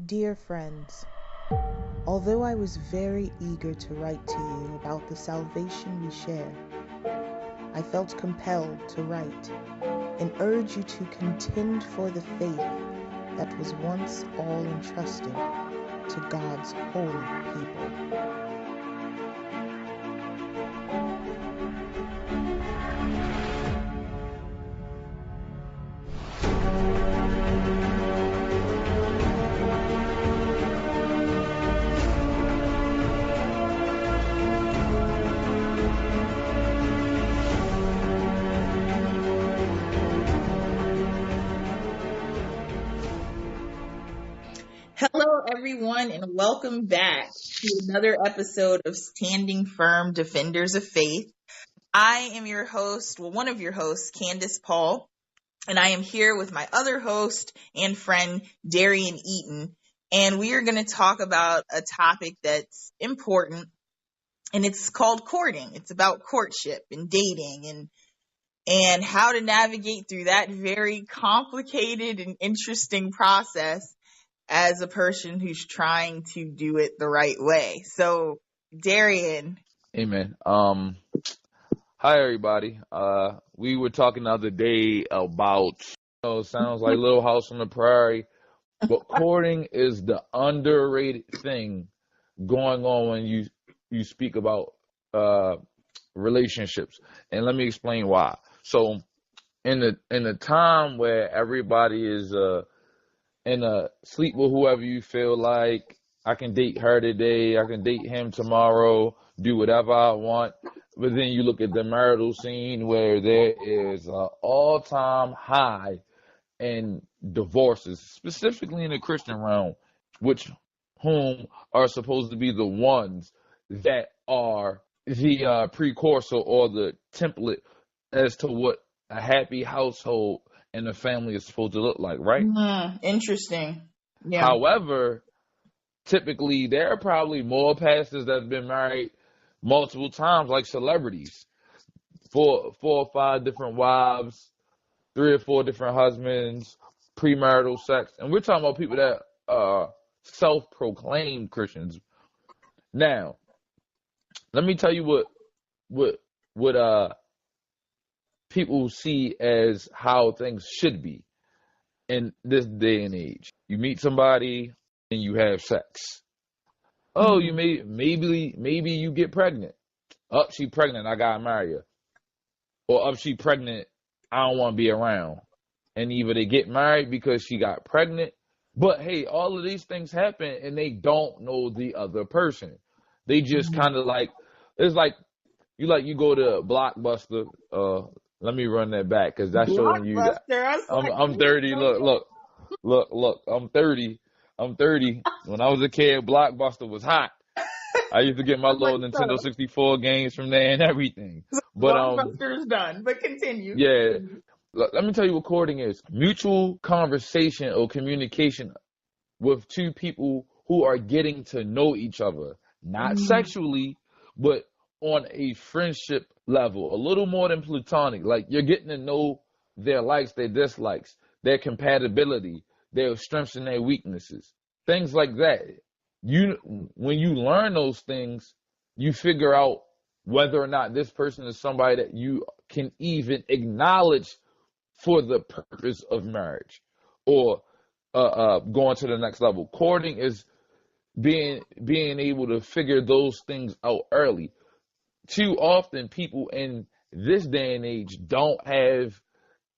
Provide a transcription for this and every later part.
Dear friends, although I was very eager to write to you about the salvation we share, I felt compelled to write and urge you to contend for the faith that was once all entrusted to God's holy people. Hello, everyone, and welcome back to another episode of Standing Firm Defenders of Faith. I am your host, one of your hosts, Candace Paul, and I am here with my other host and friend, Darian Eaton, and we are going to talk about a topic that's important, and it's called courting. It's about courtship and dating and how to navigate through that very complicated and interesting process as a person who's trying to do it the right way. So, Darian. Amen. Hi everybody. We were talking the other day about, sounds like Little House on the Prairie, but courting is the underrated thing going on when you speak about relationships. And let me explain why. So, in the time where everybody is in a sleep with whoever you feel like. I can date her today. I can date him tomorrow. Do whatever I want. But then you look at the marital scene where there is an all-time high in divorces, specifically in the Christian realm, whom are supposed to be the ones that are the precursor or the template as to what a happy household and a family is supposed to look like, right? Interesting. Yeah. However, typically there are probably more pastors that have been married multiple times, like celebrities, four or five different wives, 3 or 4 different husbands, premarital sex, and we're talking about people that are self-proclaimed Christians. Now, let me tell you what people see as how things should be in this day and age. You meet somebody and you have sex. Oh, you maybe you get pregnant. Oh, she pregnant, I gotta marry her. Or oh, she pregnant, I don't want to be around. And either they get married because she got pregnant, but hey, all of these things happen and they don't know the other person. They just kind of like, it's like you go to Blockbuster. Let me run that back because that's showing you that I'm 30. Look. I'm 30. When I was a kid, Blockbuster was hot. I used to get my little Nintendo 64 games from there and everything. But Blockbuster's done. But continue. Yeah. Let me tell you what courting is. Mutual conversation or communication with two people who are getting to know each other, not sexually, but on a friendship level, a little more than platonic. Like you're getting to know their likes, their dislikes, their compatibility, their strengths and their weaknesses, things like that. When you learn those things, you figure out whether or not this person is somebody that you can even acknowledge for the purpose of marriage or going to the next level. Courting is being able to figure those things out early. Too often, people in this day and age don't have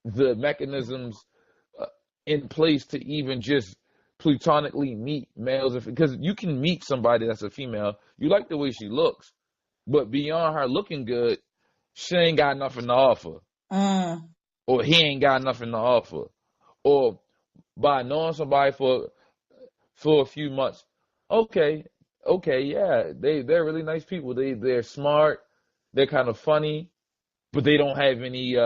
the mechanisms in place to even just platonically meet males. Because you can meet somebody that's a female, you like the way she looks, but beyond her looking good, she ain't got nothing to offer. Or he ain't got nothing to offer. Or by knowing somebody for a few months, okay, yeah, they're really nice people. They're smart, they're kind of funny, but they don't have any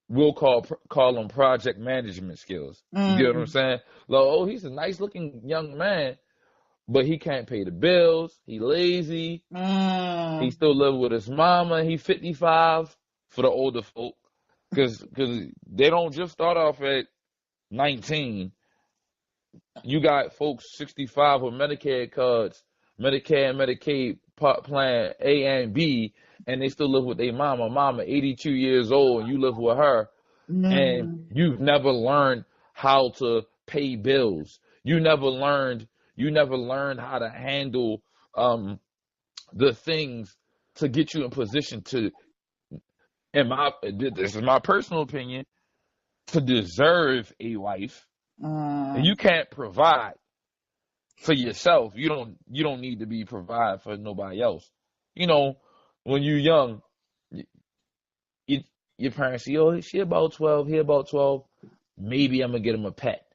we'll call them project management skills. You get what I'm saying? Like, oh, he's a nice looking young man, but he can't pay the bills. He lazy. He still live with his mama. He 55 for the older folk, because they don't just start off at 19. You got folks 65 with Medicare cards, Medicare and Medicaid part plan A and B, and they still live with their mama. Mama 82 years old, and you live with her, and Mm. you've never learned how to pay bills. You never learned how to handle the things to get you in position to, this is my personal opinion, to deserve a wife. And Mm. you can't provide for yourself. You don't need to be providing for nobody else. You know, when you're young, you, your parents say, "Oh, she about 12, he about 12. Maybe I'm gonna get him a pet."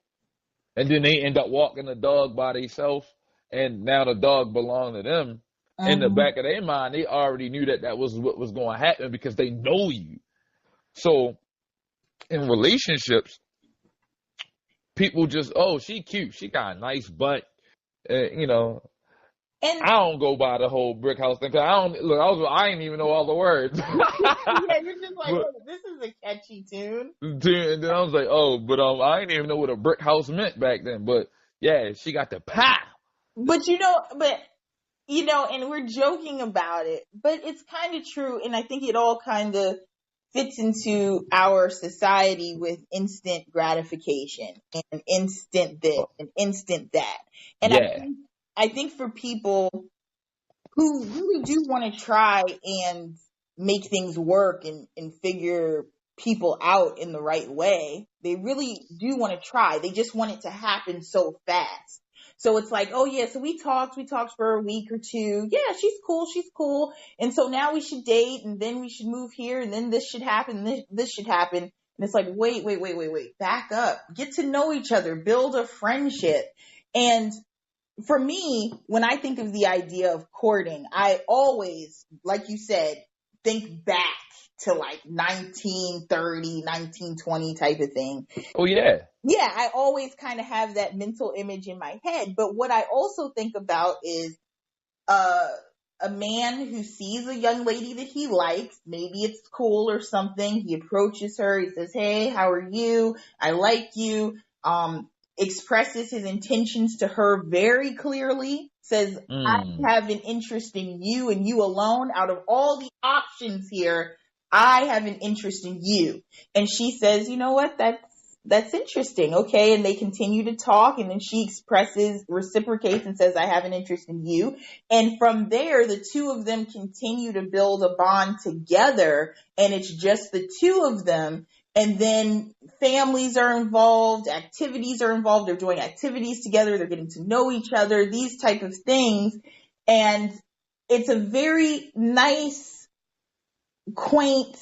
And then they end up walking the dog by themselves, and now the dog belonged to them. In the Mhm. back of their mind, they already knew that that was what was going to happen because they know you. So in relationships, people just, oh, she cute, she got a nice butt. You know, And I don't go by the whole brick house thing. 'Cause I don't look. I didn't even know all the words. yeah, you're just like, But wait, this is a catchy tune. and then I was like, oh, but I didn't even know what a brick house meant back then. But yeah, she got the pow. But and we're joking about it, but it's kind of true, and I think it all kind of fits into our society with instant gratification and instant this and instant that. And Yeah. I think for people who really do want to try and make things work and figure people out in the right way, they really do want to try. They just want it to happen so fast. So it's like, oh yeah, so we talked for a week or two. Yeah, she's cool. And so now we should date, and then we should move here, and then this should happen, this should happen. And it's like, wait, back up. Get to know each other, build a friendship. And for me, when I think of the idea of courting, I always, like you said, think back to like 1930, 1920 type of thing. Oh yeah. Yeah, I always kind of have that mental image in my head. But what I also think about is uh, a man who sees a young lady that he likes. Maybe it's cool or something. He approaches her. He says, "Hey, how are you? I like you." Expresses his intentions to her very clearly. Says, "I Mm. have an interest in you and you alone. Out of all the options here, I have an interest in you." And she says, "You know what? That's interesting. Okay." And they continue to talk, and then she reciprocates and says, "I have an interest in you." And from there, the two of them continue to build a bond together, and it's just the two of them. And then families are involved, activities are involved, they're doing activities together, they're getting to know each other, these type of things. And it's a very nice, quaint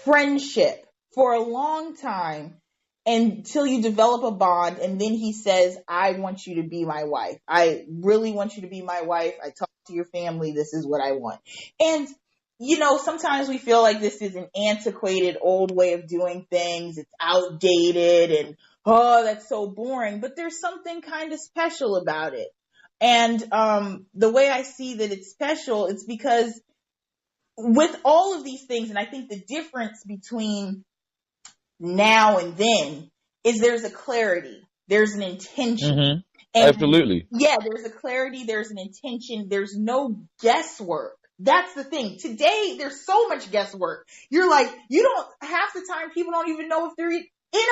friendship for a long time until you develop a bond. And then he says, "I want you to be my wife. I really want you to be my wife. I talked to your family. This is what I want." And sometimes we feel like this is an antiquated old way of doing things. It's outdated and, oh, that's so boring. But there's something kind of special about it. And the way I see that it's special, it's because with all of these things, and I think the difference between now and then is there's a clarity, there's an intention. Mm-hmm. And Absolutely. yeah, there's a clarity, there's an intention, there's no guesswork. That's the thing. Today, there's so much guesswork. You're like, half the time people don't even know if they're in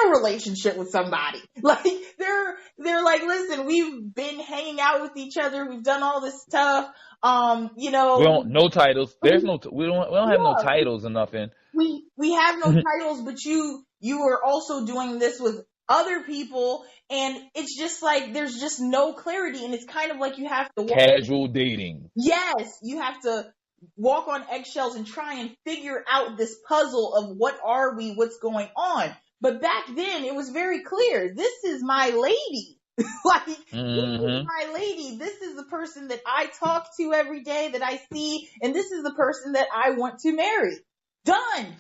a relationship with somebody. Like, they're like, "Listen, we've been hanging out with each other. We've done all this stuff. We don't no titles. There's no we don't have no Yeah, titles or nothing. we have no titles, but you are also doing this with other people, and it's just like there's just no clarity, and it's kind of like you have to Casual dating. yes, you have to walk on eggshells and try and figure out this puzzle of what's going on. But back then it was very clear. This is my lady. Like, this is Mm-hmm. my lady. This is the person that I talk to every day, that I see, and this is the person that I want to marry. Done.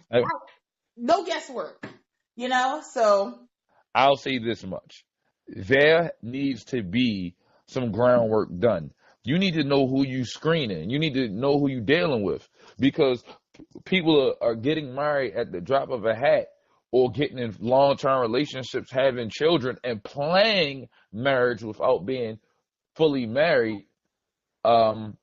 No guesswork. So I'll say this much. There needs to be some groundwork done. You need to know who you screening. You need to know who you dealing with because people are getting married at the drop of a hat or getting in long-term relationships, having children, and playing marriage without being fully married. Um,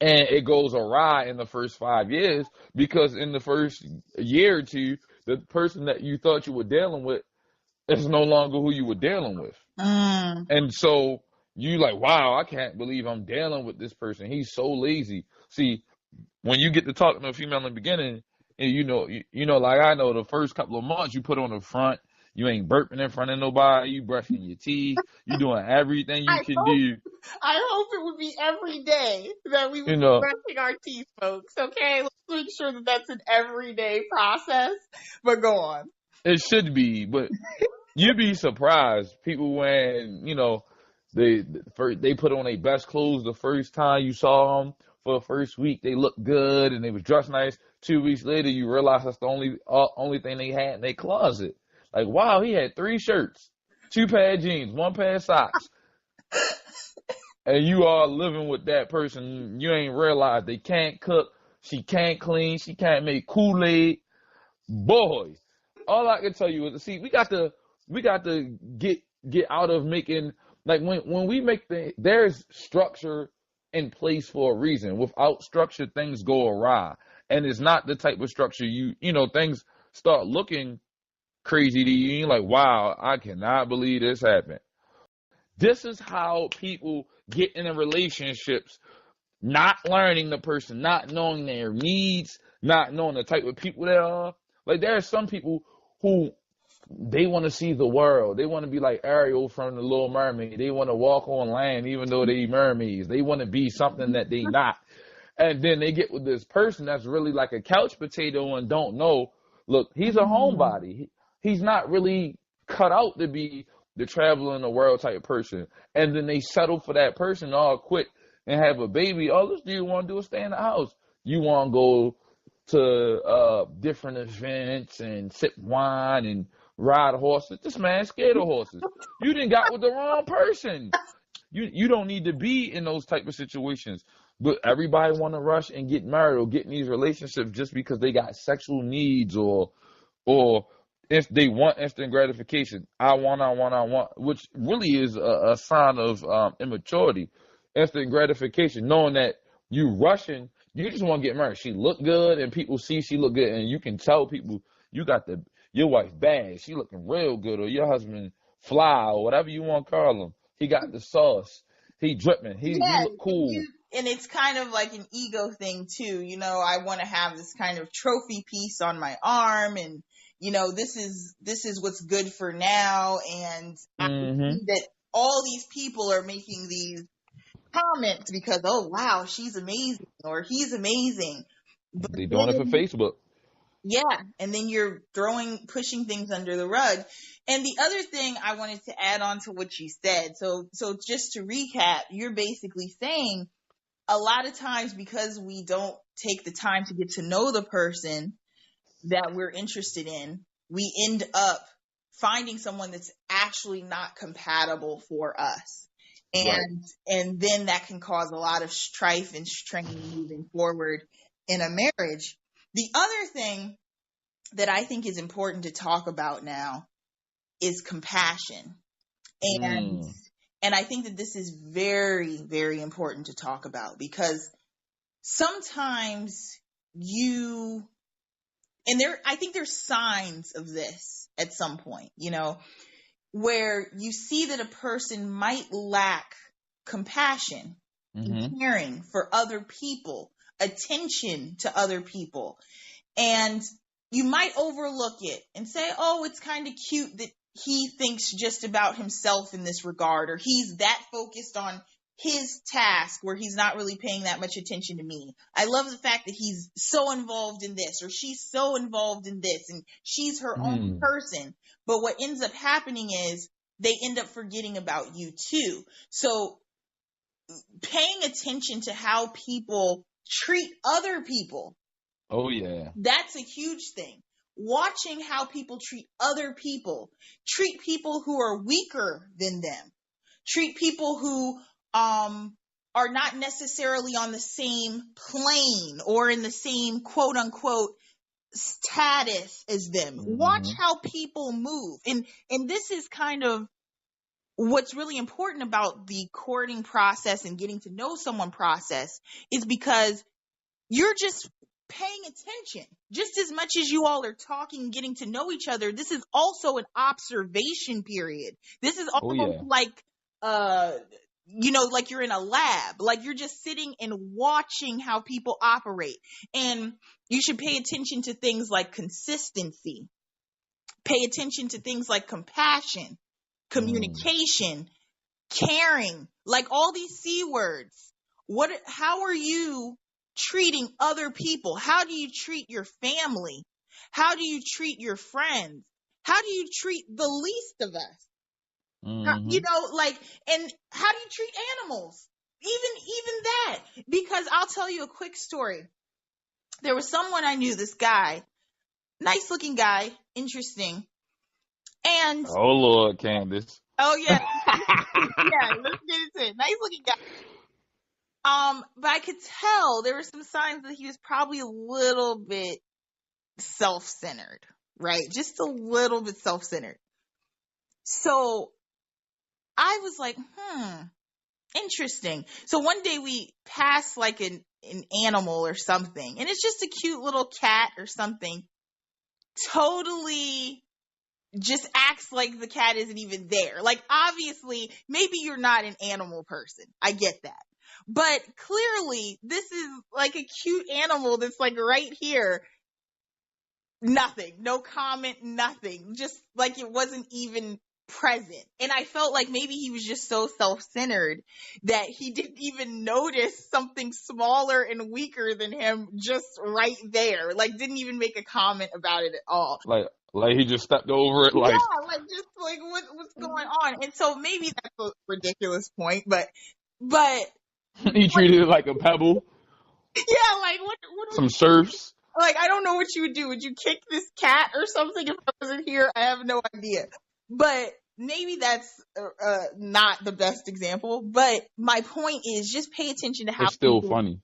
and it goes awry in the first 5 years because in the first year or two, the person that you thought you were dealing with is no longer who you were dealing with. Mm. And so you like, wow, I can't believe I'm dealing with this person. He's so lazy. See, when you get to talking to a female in the beginning, and like I know the first couple of months you put on the front, you ain't burping in front of nobody, you brushing your teeth, you doing everything you I can hope do. I hope it would be every day that we would You be know, brushing our teeth, folks. Okay, let's make sure that that's an everyday process. But go on. it should be, but you'd be surprised. People when they put on their best clothes the first time you saw them for the first week, they looked good and they was dressed nice. 2 weeks later, you realize that's the only thing they had in their closet. Like, wow, he had 3 shirts, 2 pair of jeans, 1 pair of socks, and you are living with that person. You ain't realized they can't cook, she can't clean, she can't make Kool-Aid. Boy, all I can tell you is, see, we got to get out of making, like, when we make there's structure in place for a reason. Without structure, things go awry, and it's not the type of structure things start looking crazy to you. You're like, wow, I cannot believe this happened. This is how people get in relationships, not learning the person, not knowing their needs, not knowing the type of people they are. Like, there are some people who they want to see the world. They want to be like Ariel from the Little Mermaid. They want to walk on land even though they mermaids. They want to be something that they not. And then they get with this person that's really like a couch potato and don't know, look, he's a homebody. He's not really cut out to be the traveler in the world type person. And then they settle for that person all quick and have a baby. All this you want to do is stay in the house. You want to go to different events and sip wine and ride horses. This man's scared of horses. You didn't got with the wrong person. You don't need to be in those type of situations. But everybody want to rush and get married or get in these relationships just because they got sexual needs or if they want instant gratification. I want, which really is a sign of immaturity. Instant gratification, knowing that you rushing, you just want to get married. She look good and people see she look good, and you can tell people your wife bad. She looking real good, or your husband fly, or whatever you want to call him. He got the sauce. He dripping. He Yeah, look cool. and it's kind of like an ego thing too. I want to have this kind of trophy piece on my arm, and this is what's good for now. And I Hmm. see that all these people are making these comments because, oh wow, she's amazing or he's amazing, but They doing it for then Facebook. yeah, and then you're pushing things under the rug. And the other thing I wanted to add on to what you said, so just to recap, you're basically saying a lot of times because we don't take the time to get to know the person that we're interested in, we end up finding someone that's actually not compatible for us. Right. And then that can cause a lot of strife and strain moving forward in a marriage. The other thing that I think is important to talk about now is compassion. And Mm. and I think that this is very, very important to talk about because sometimes I think there's signs of this at some point, where you see that a person might lack compassion and Hmm. caring for other people, attention to other people. And you might overlook it and say, oh, it's kind of cute that he thinks just about himself in this regard, or he's that focused on his task where he's not really paying that much attention to me. I love the fact that he's so involved in this, or she's so involved in this, and she's her own Mm. person. But what ends up happening is they end up forgetting about you too. So paying attention to how people treat other people, Oh yeah. that's a huge thing. Watching how people treat other people, treat people who are weaker than them, treat people who are not necessarily on the same plane or in the same quote unquote status as them. Watch Mm-hmm. how people move. And this is kind of what's really important about the courting process and getting to know someone process, is because you're just paying attention just as much as you all are talking, getting to know each other. This is also an observation period. This is Oh almost yeah. like, like you're in a lab, like you're just sitting and watching how people operate. And you should pay attention to things like consistency, pay attention to things like compassion, Mm. communication, caring, like all these C words. How are you treating other people? How do you treat your family? How do you treat your friends? How do you treat the least of us? Mm-hmm. And how do you treat animals? Even that. Because I'll tell you a quick story. There was someone I knew, this guy, nice looking guy, interesting. And Oh Lord, Candace. oh yeah, yeah, let's get into it. Nice looking guy. But I could tell there were some signs that he was probably a little bit self-centered, right? Just a little bit self-centered. So I was like, interesting. So one day we passed like an animal or something, and it's just a cute little cat or something. Totally just acts like the cat isn't even there. Like, obviously, maybe you're not an animal person. I get that. But clearly, this is like a cute animal that's like right here. Nothing. No comment, nothing. Just like it wasn't even present. And I felt like maybe he was just so self-centered that he didn't even notice something smaller and weaker than him just right there. Like, didn't even make a comment about it at all. Like he just stepped over it. Like Yeah, like just like what's going on? And so maybe that's a ridiculous point, but he what, treated it like a pebble, yeah, like what would some surfs. like, I don't know what you would do. Would you kick this cat or something if I wasn't here? I have no idea. But maybe that's not the best example. But my point is, just pay attention to how It's still funny.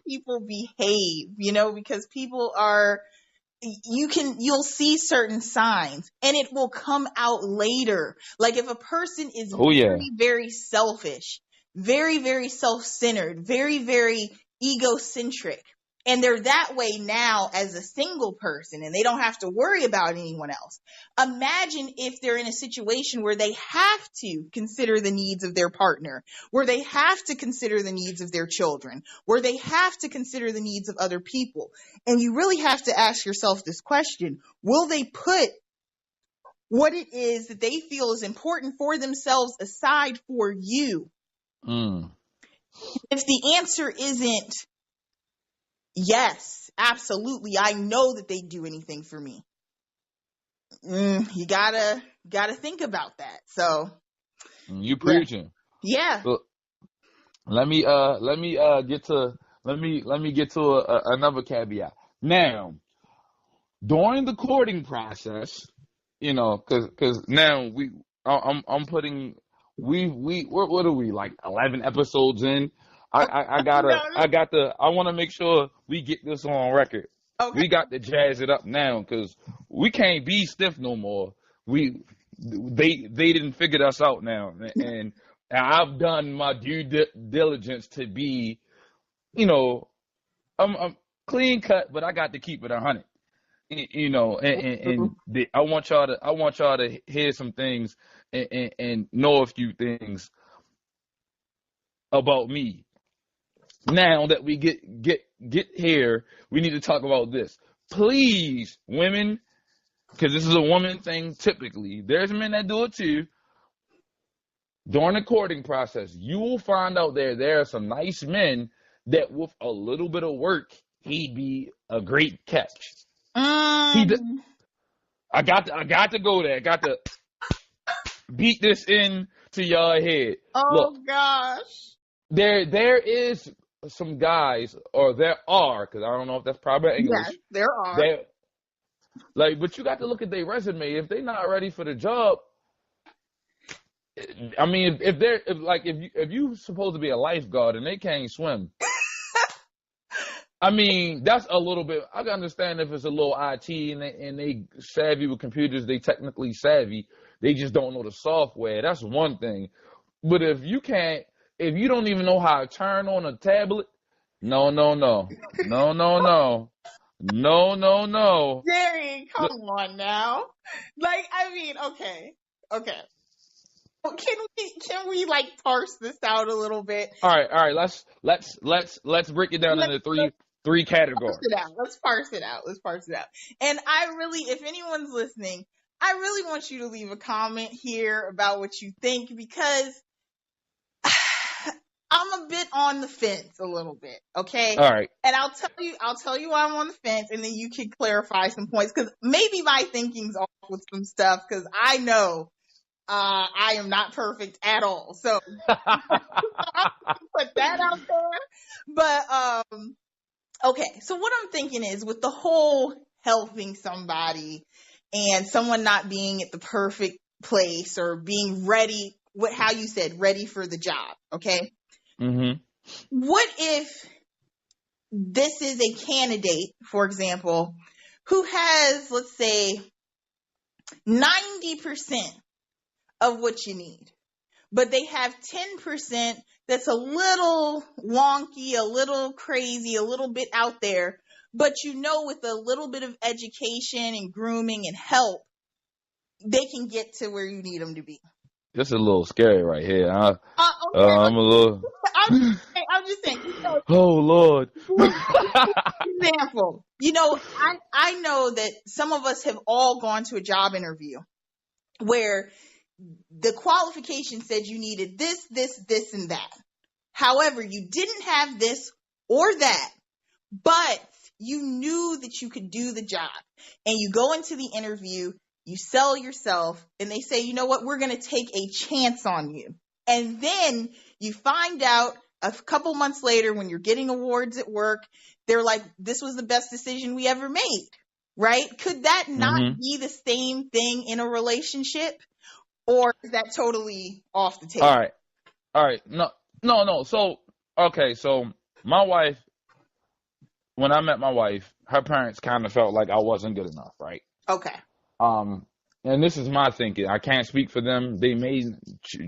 people behave. Because people are. You'll see certain signs and it will come out later. Like if a person is Oh yeah. very, very selfish, very, very self-centered, very, very egocentric, and they're that way now as a single person and they don't have to worry about anyone else. Imagine if they're in a situation where they have to consider the needs of their partner, where they have to consider the needs of their children, where they have to consider the needs of other people. And you really have to ask yourself this question: will they put what it is that they feel is important for themselves aside for you? Mm. If the answer isn't yes, absolutely, I know that they'd do anything for me, you gotta think about that. So You yeah, preaching. yeah. Look, let me get to another caveat. Now, during the courting process, because now I'm putting what are we, like 11 episodes in? I want to make sure we get this on record. Okay. We got to jazz it up now because we can't be stiff no more. They didn't figure us out now, and I've done my due diligence to be, I'm clean cut, but I got to keep it 100. I want y'all to hear some things and know a few things about me. Now that we get here, we need to talk about this. Please, women, because this is a woman thing typically. There's men that do it too. During the courting process, you will find out there are some nice men that with a little bit of work, he'd be a great catch. I got to go there. I got to beat this in to y'all head. Oh Look, gosh. there is some guys, or there are, because I don't know if that's proper English. Yes, there are. But you got to look at their resume. If they're not ready for the job, I mean, if you supposed to be a lifeguard and they can't swim, I mean, that's a little bit. I can understand if it's a little IT and they savvy with computers. They technically savvy. They just don't know the software. That's one thing. But if you don't even know how to turn on a tablet, no, no, no, no, no, no, no, no, no. Jerry, come Look, on now. Like, I mean, okay. Can we like parse this out a little bit? all right. Let's break it down Let's into three parse it categories. out. Let's parse it out. And I really, if anyone's listening, I really want you to leave a comment here about what you think, because I'm a bit on the fence a little bit, okay? All right. And I'll tell you why I'm on the fence, and then you can clarify some points, because maybe my thinking's off with some stuff, because I know I am not perfect at all. So I'll put that out there. But okay, so what I'm thinking is, with the whole helping somebody and someone not being at the perfect place or being ready, how you said, ready for the job, okay? Mm-hmm. What if this is a candidate, for example, who has, let's say, 90% of what you need, but they have 10% that's a little wonky, a little crazy, a little bit out there, but with a little bit of education and grooming and help, they can get to where you need them to be. This is a little scary right here. Okay, I'm a little. I'm just saying, Oh Lord. example, I know that some of us have all gone to a job interview where the qualification said you needed this, and that. However, you didn't have this or that, but you knew that you could do the job. And you go into the interview, you sell yourself, and they say, you know what, we're going to take a chance on you. And then you find out a couple months later, when you're getting awards at work, they're like, this was the best decision we ever made, right? Could that not be the same thing in a relationship? Or is that totally off the table? All right. No. So, okay. So my wife, when I met my wife, her parents kind of felt like I wasn't good enough, right? Okay. And this is my thinking. I can't speak for them. They may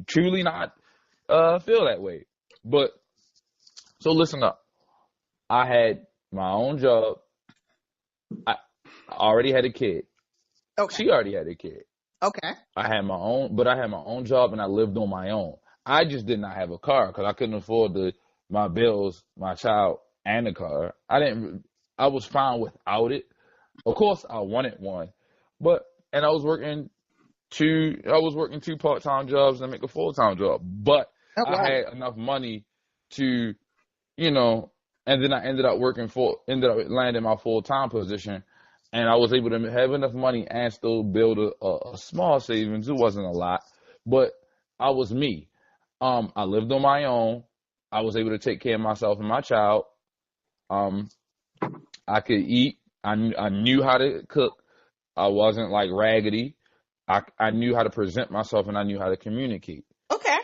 truly not feel that way. But so listen up. I had my own job. I already had a kid. Okay. She already had a kid. Okay. I had my own job, and I lived on my own. I just did not have a car because I couldn't afford my bills, my child, and the car. I was fine without it. Of course, I wanted one, and I was working two part-time jobs and make a full-time job. But I had enough money to, and then I ended up landing my full-time position. And I was able to have enough money and still build a small savings. It wasn't a lot, but I was me. I lived on my own. I was able to take care of myself and my child. I could eat. I knew how to cook. I wasn't like raggedy. I knew how to present myself, and I knew how to communicate. Okay.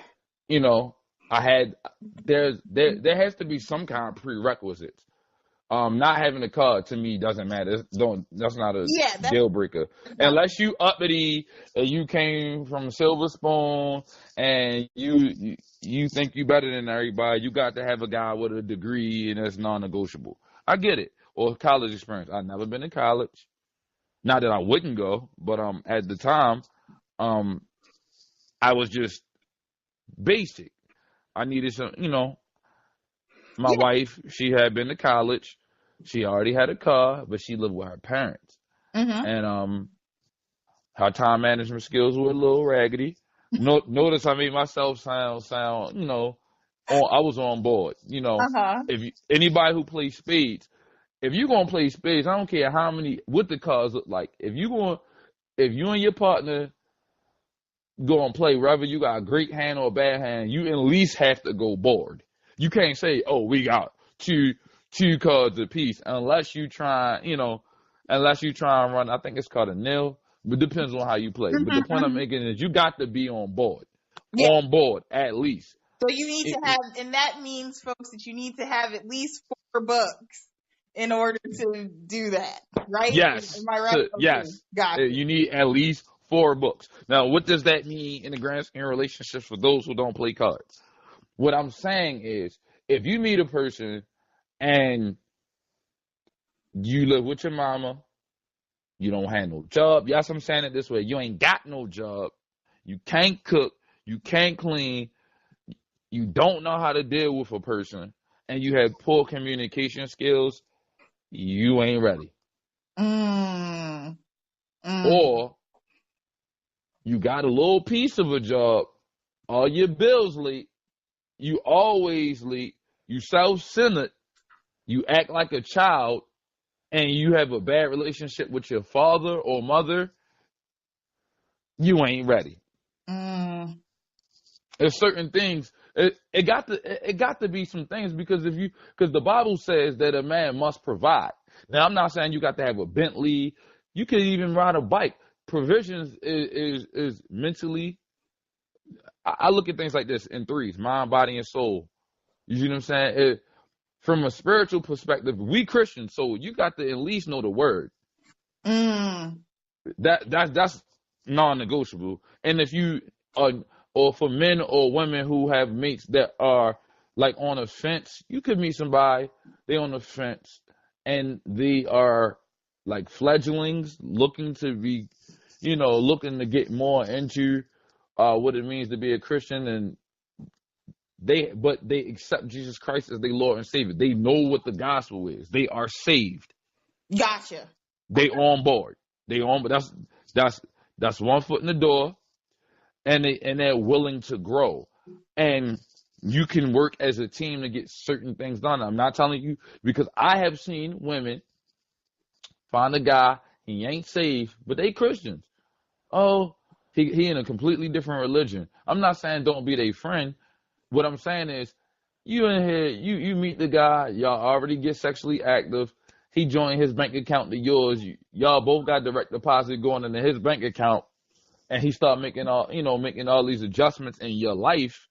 There has to be some kind of prerequisites. Not having a car to me doesn't matter. That's not a deal breaker. Unless you uppity and you came from Silver Spoon and you think you better than everybody, you got to have a guy with a degree and that's non-negotiable. I get it. Or college experience. I've never been to college. Not that I wouldn't go, but at the time, I was just basic. I needed some, my wife, she had been to college. She already had a car, but she lived with her parents. Mm-hmm. And her time management skills were a little raggedy. Notice I made myself sound, I was on board. If anybody who plays spades, if you're going to play spades, I don't care what the cards look like. If you and your partner go and play, whether you got a great hand or a bad hand, you at least have to go board. You can't say, oh, we got two cards apiece unless you try and run, I think it's called a nil, but it depends on how you play. But the point I'm making is you got to be on board. Yeah. On board, at least. So you need to have, and that means, folks, that you need to have at least 4 books in order to do that, right? Yes. Am I right? Okay, Yes. got you. You need at least 4 books. Now, what does that mean in the grand scheme of relationships for those who don't play cards? What I'm saying is, if you meet a person and you live with your mama, you don't have no job. Yes, I'm saying it this way. You ain't got no job. You can't cook. You can't clean. You don't know how to deal with a person, and you have poor communication skills. You ain't ready. Mm, mm, Or you got a little piece of a job. All your bills late. You always late. You self-centered. You act like a child, and you have a bad relationship with your father or mother. You ain't ready. mm. There's certain things. It got to be some things because because the Bible says that a man must provide. Now I'm not saying you got to have a Bentley. You could even ride a bike. Provisions is mentally. I look at things like this in threes: mind, body, and soul. You see what I'm saying? From a spiritual perspective, we Christians, so you got to at least know the word. Mm. That's non-negotiable. And if you or for men or women who have mates that are like on a fence, you could meet somebody, they on the fence and they are like fledglings looking to be, looking to get more into what it means to be a Christian, and they accept Jesus Christ as their Lord and Savior. They know what the gospel is. They are saved. Gotcha. They on board. They on, but that's one foot in the door, and they're willing to grow, and you can work as a team to get certain things done. I'm not telling you because I have seen women find a guy, he ain't saved, but they Christians. Oh, he in a completely different religion. I'm not saying don't be their friend. What I'm saying is, you in here, you meet the guy, y'all already get sexually active. He joined his bank account to yours. Y'all both got direct deposit going into his bank account, and he start making all these adjustments in your life,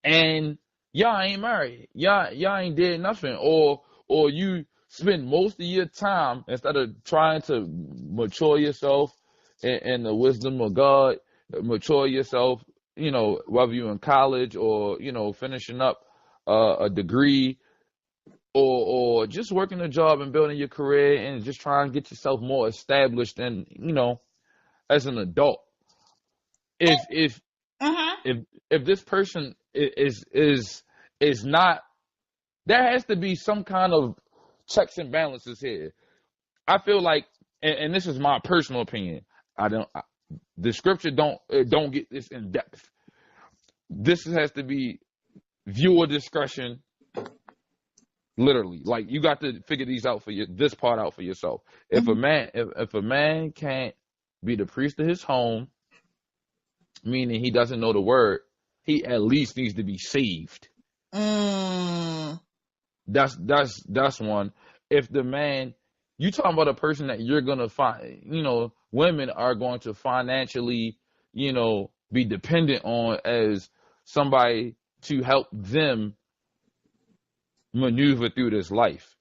and y'all ain't married. Y'all ain't did nothing, or you spend most of your time instead of trying to mature yourself in the wisdom of God, mature yourself. Whether you're in college or finishing up a degree or just working a job and building your career and just trying to get yourself more established and as an adult. If Uh-huh. if this person is not, there has to be some kind of checks and balances here. I feel like, and this is my personal opinion. The scripture don't get this in depth. This has to be viewer discretion. Literally, like you got to figure this part out for yourself. If a man can't be the priest of his home, meaning he doesn't know the word, he at least needs to be saved. Mm. That's one. If the man, you talking about a person that you're gonna find, women are going to financially, be dependent on as somebody to help them maneuver through this life.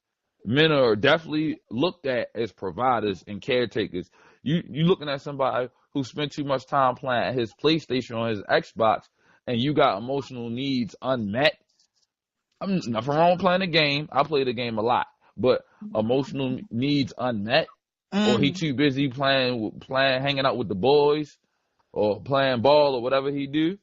Men are definitely looked at as providers and caretakers. You looking at somebody who spent too much time playing at his PlayStation or his Xbox, and you got emotional needs unmet. I'm nothing wrong with playing the game. I play the game a lot, but emotional needs unmet, or he too busy playing, hanging out with the boys, or playing ball or whatever he do.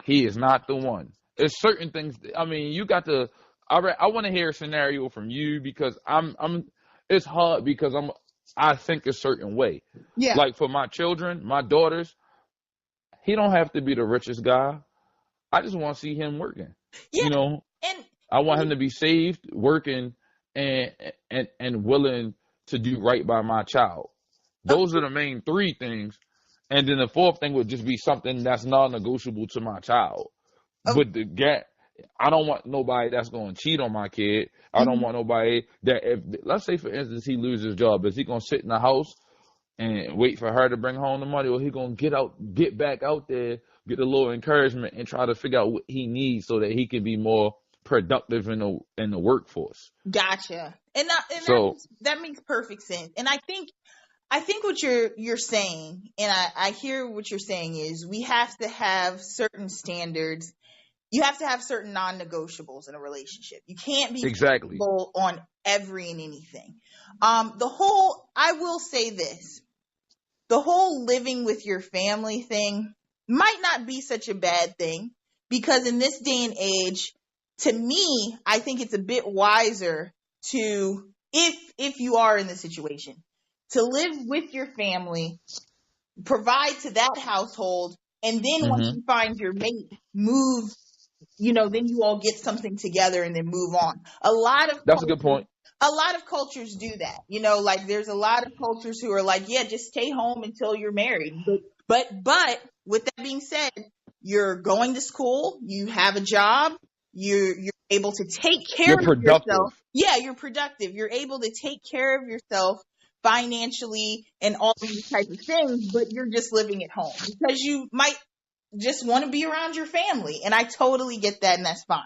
He is not the one. There's certain things. I mean, you got to. I want to hear a scenario from you because I'm. It's hard because I think a certain way. Yeah. Like for my children, my daughters, he don't have to be the richest guy. I just want to see him working. Yeah. And I want him to be saved, working, and willing to do right by my child. Those are the main three things. And then the fourth thing would just be something that's non-negotiable to my child. But I don't want nobody that's going to cheat on my kid. I don't want nobody that, let's say for instance, he loses his job. Is he going to sit in the house and wait for her to bring home the money, or he going to get back out there, get a little encouragement and try to figure out what he needs so that he can be more productive in the workforce. Gotcha. And So that makes perfect sense. And I think what you're saying, and I hear what you're saying, is we have to have certain standards. You have to have certain non-negotiables in a relationship. You can't be exactly. flexible on every and anything. I will say this, the whole living with your family thing might not be such a bad thing, because in this day and age, to me, I think it's a bit wiser to, if you are in this situation, to live with your family, provide to that household, and then once Hmm. you find your mate, move, then you all get something together and then move on. That's a good point. A lot of cultures do that. Like there's a lot of cultures who are like, yeah, just stay home until you're married. But with that being said, you're going to school, you have a job, you're able to take care You're of yourself. productive. Yeah, you're productive. You're able to take care of yourself financially and all these types of things, but you're just living at home because you might just want to be around your family. And I totally get that, and that's fine.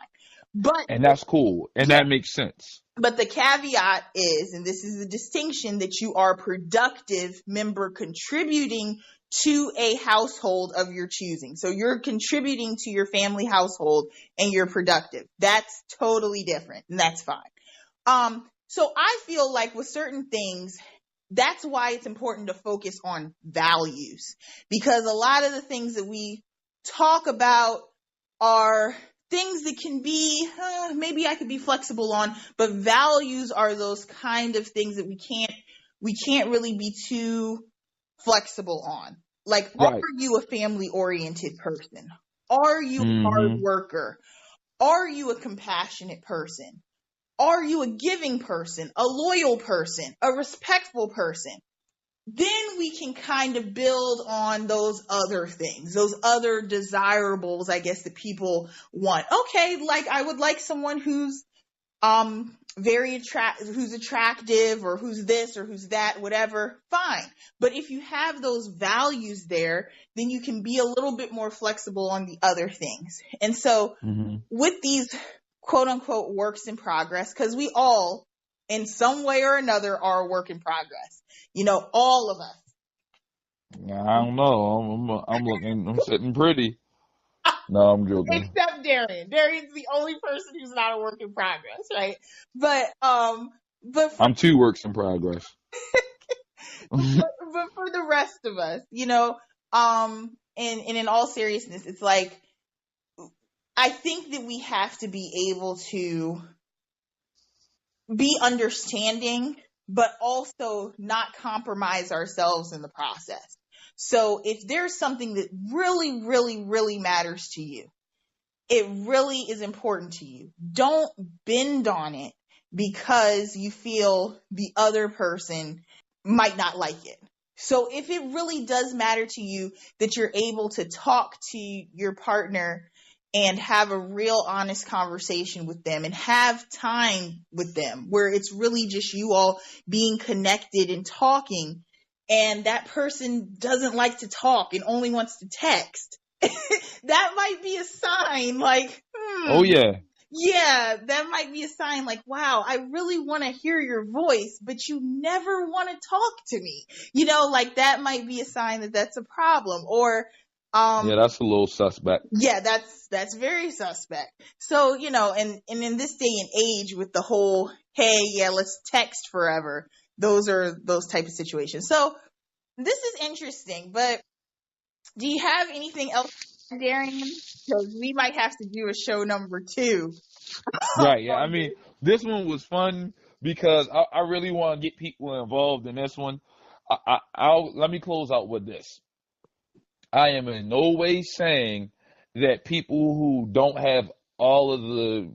But And that's cool. And yeah, that makes sense. but the caveat is, and this is the distinction, that you are a productive member contributing to a household of your choosing. So you're contributing to your family household and you're productive. That's totally different, and that's fine. So I feel like with certain things, that's why it's important to focus on values, because a lot of the things that we talk about are things that can be, maybe I could be flexible on, but values are those kind of things that we can't really be too flexible on. Like, are Right. you a family oriented person? Are you a hard Hmm. worker? Are you a compassionate person? Are you a giving person, a loyal person, a respectful person? Then we can kind of build on those other things, those other desirables, I guess, that people want. Okay, like I would like someone who's who's attractive, or who's this or who's that, whatever, fine. But if you have those values there, then you can be a little bit more flexible on the other things. And so Hmm. with these quote unquote works in progress, because we all in some way or another are a work in progress, all of us. I don't know. I'm looking. I'm sitting pretty. No, I'm joking. Except Darian. Darian's the only person who's not a work in progress, right? But but for I'm two works in progress. but for the rest of us, and in all seriousness, it's like, I think that we have to be able to be understanding, but also not compromise ourselves in the process. So if there's something that really, really, really matters to you, it really is important to you, don't bend on it because you feel the other person might not like it. So if it really does matter to you that you're able to talk to your partner and have a real honest conversation with them and have time with them where it's really just you all being connected and talking, and that person doesn't like to talk and only wants to text, that might be a sign like, Oh yeah. yeah, that might be a sign like, wow, I really want to hear your voice, but you never want to talk to me. Like that might be a sign that that's a problem. Or, Yeah, that's a little suspect. yeah, that's very suspect. So, and in this day and age with the whole, hey, yeah, let's text forever, those are those type of situations. So this is interesting, but do you have anything else, Darian? Because we might have to do a show number 2 Right. Yeah. I on mean, this. this one was fun because I really want to get people involved in this one. I'll let me close out with this. I am in no way saying that people who don't have all of the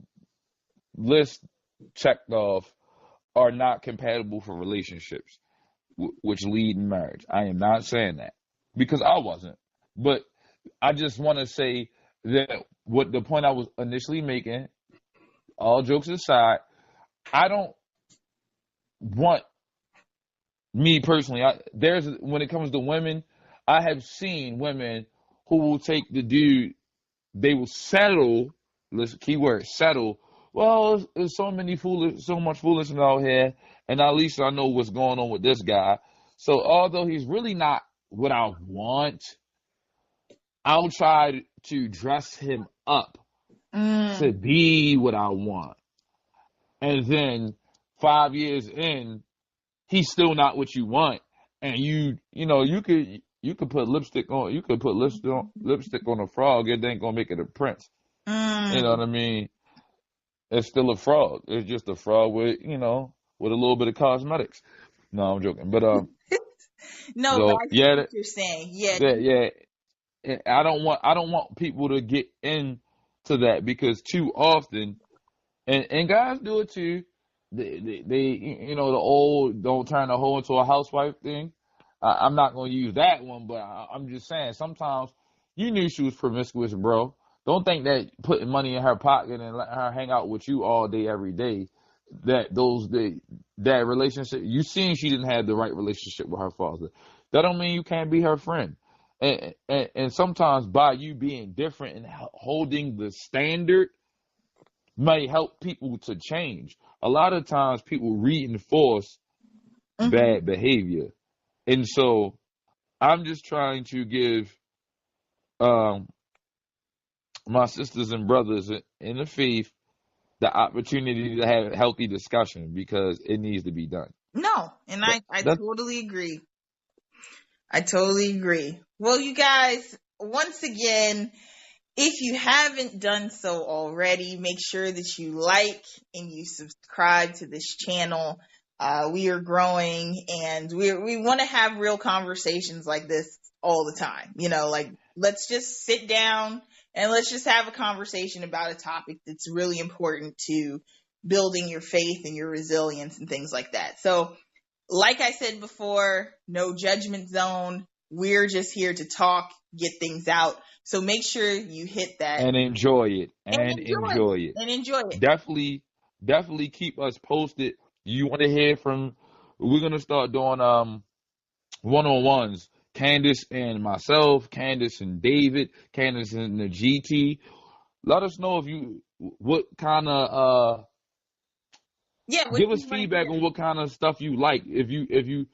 lists checked off are not compatible for relationships, which lead in marriage. I am not saying that because I wasn't. But I just want to say that what the point I was initially making, all jokes aside, I don't want me personally. When it comes to women, I have seen women who will take the dude. They will settle. Listen, keyword settle well, there's so much foolishness out here, and at least I know what's going on with this guy. So although he's really not what I want, I'll try to dress him up to Mm, be what I want. And then 5 years in, he's still not what you want. And you could put lipstick on a frog, it ain't gonna make it a prince. You know what mm. I mean? It's still a frog. It's just a frog with a little bit of cosmetics. No, I'm joking. But No, but so I see yeah, what you're saying. Yeah. yeah. I don't want people to get into that because too often, and guys do it too. The old don't turn a hoe into a housewife thing. I'm not gonna use that one, but I'm just saying sometimes you knew she was promiscuous, bro. Don't think that putting money in her pocket and letting her hang out with you all day every day, that relationship you seen she didn't have the right relationship with her father. That don't mean you can't be her friend. And sometimes by you being different and holding the standard may help people to change. A lot of times people reinforce Mhm. bad behavior. And so I'm just trying to give um, my sisters and brothers in the faith the opportunity to have a healthy discussion because it needs to be done. No, and That, I that totally agree. I totally agree. Well, you guys, once again, if you haven't done so already, make sure that you like and you subscribe to this channel. We are growing and we want to have real conversations like this all the time. Like let's just sit down and let's just have a conversation about a topic that's really important to building your faith and your resilience and things like that. So, like I said before, no judgment zone. We're just here to talk, get things out. So make sure you hit that and enjoy it and and enjoy it. enjoy it. And enjoy it. Definitely, definitely keep us posted. You want to hear from? We're gonna start doing one-on-ones. Candace and myself, Candace and David, Candace and the GT. Let us know if you what kind of Yeah, what give us you want to feedback hear. on what kind of stuff you like. If you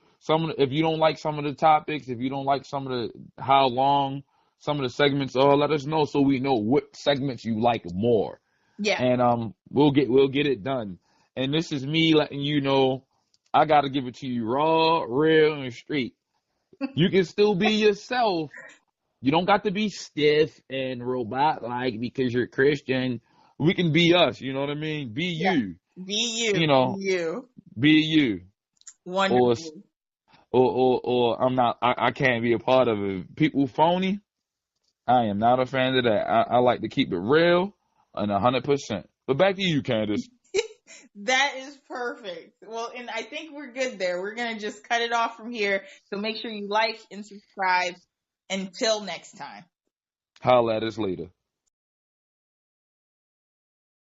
don't like some of the topics, if you don't like some of the how long some of the segments are, let us know so we know what segments you like more. Yeah. And we'll get it done. And this is me letting you know I gotta give it to you raw, real, and straight. You can still be yourself. You don't got to be stiff and robot like because you're Christian. We can be us, you know what I mean? Be Yeah. you. Be you. You Be know, you. be you. Or Wonderful. or I'm not I can't be a part of it. People phony, I am not a fan of that. I like to keep it real and 100%. But back to you, Candace. That is perfect. Well, and I think we're good there. We're going to just cut it off from here. So make sure you like and subscribe. Until next time. Holla at us later.